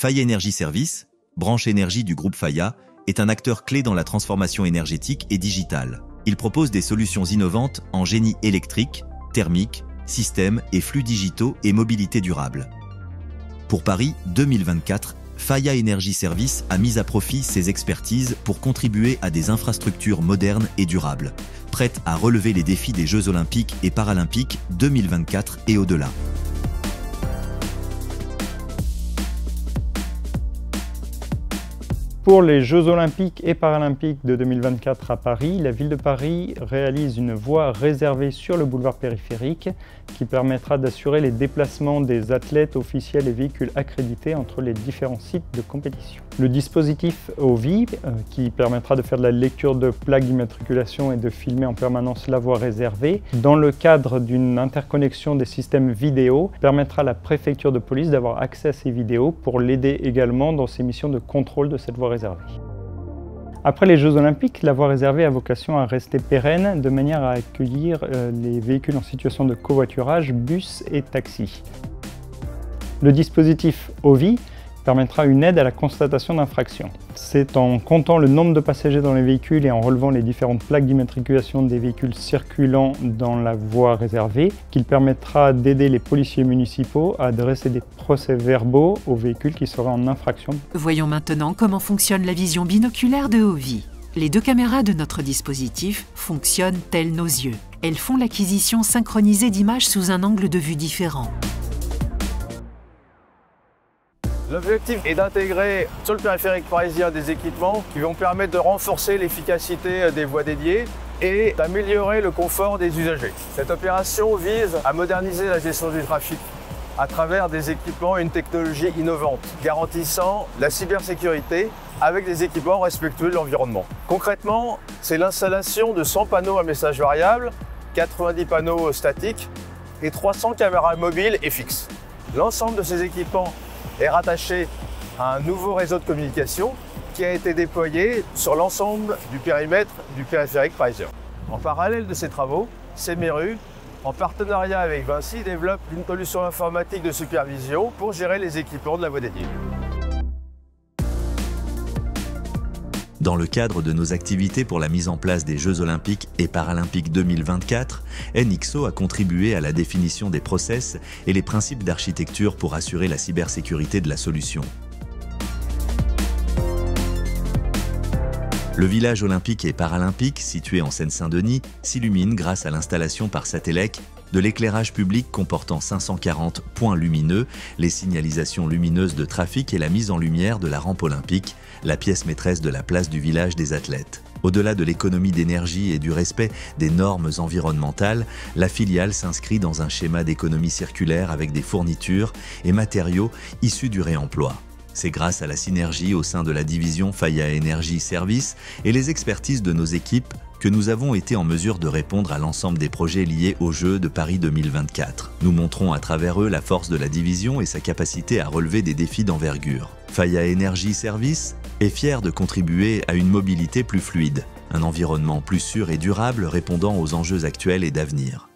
Faya Energy Service, branche énergie du groupe Faya, est un acteur clé dans la transformation énergétique et digitale. Il propose des solutions innovantes en génie électrique, thermique, systèmes et flux digitaux et mobilité durable. Pour Paris 2024, Faya Energy Service a mis à profit ses expertises pour contribuer à des infrastructures modernes et durables, prêtes à relever les défis des Jeux Olympiques et Paralympiques 2024 et au-delà. Pour les Jeux Olympiques et Paralympiques de 2024 à Paris, la ville de Paris réalise une voie réservée sur le boulevard périphérique qui permettra d'assurer les déplacements des athlètes officiels et véhicules accrédités entre les différents sites de compétition. Le dispositif OVI, qui permettra de faire de la lecture de plaques d'immatriculation et de filmer en permanence la voie réservée, dans le cadre d'une interconnexion des systèmes vidéo, permettra à la préfecture de police d'avoir accès à ces vidéos pour l'aider également dans ses missions de contrôle de cette voie réservée. Après les Jeux Olympiques, la voie réservée a vocation à rester pérenne de manière à accueillir les véhicules en situation de covoiturage, bus et taxi. Le dispositif OVI permettra une aide à la constatation d'infractions. C'est en comptant le nombre de passagers dans les véhicules et en relevant les différentes plaques d'immatriculation des véhicules circulant dans la voie réservée qu'il permettra d'aider les policiers municipaux à dresser des procès-verbaux aux véhicules qui seraient en infraction. Voyons maintenant comment fonctionne la vision binoculaire de OVI. Les deux caméras de notre dispositif fonctionnent tels nos yeux. Elles font l'acquisition synchronisée d'images sous un angle de vue différent. L'objectif est d'intégrer sur le périphérique parisien des équipements qui vont permettre de renforcer l'efficacité des voies dédiées et d'améliorer le confort des usagers. Cette opération vise à moderniser la gestion du trafic à travers des équipements et une technologie innovante, garantissant la cybersécurité avec des équipements respectueux de l'environnement. Concrètement, c'est l'installation de 100 panneaux à message variable, 90 panneaux statiques et 300 caméras mobiles et fixes. L'ensemble de ces équipements est rattaché à un nouveau réseau de communication qui a été déployé sur l'ensemble du périmètre du périphérique parisien. En parallèle de ces travaux, Semeru, en partenariat avec Vinci, développe une solution informatique de supervision pour gérer les équipements de la voie dédiée. Dans le cadre de nos activités pour la mise en place des Jeux Olympiques et Paralympiques 2024, NXO a contribué à la définition des process et les principes d'architecture pour assurer la cybersécurité de la solution. Le village olympique et paralympique, situé en Seine-Saint-Denis, s'illumine grâce à l'installation par Satellec de l'éclairage public comportant 540 points lumineux, les signalisations lumineuses de trafic et la mise en lumière de la rampe olympique, la pièce maîtresse de la place du village des athlètes. Au-delà de l'économie d'énergie et du respect des normes environnementales, la filiale s'inscrit dans un schéma d'économie circulaire avec des fournitures et matériaux issus du réemploi. C'est grâce à la synergie au sein de la division Faya Energy Service et les expertises de nos équipes que nous avons été en mesure de répondre à l'ensemble des projets liés aux Jeux de Paris 2024. Nous montrons à travers eux la force de la division et sa capacité à relever des défis d'envergure. Faya Energy Service est fier de contribuer à une mobilité plus fluide, un environnement plus sûr et durable répondant aux enjeux actuels et d'avenir.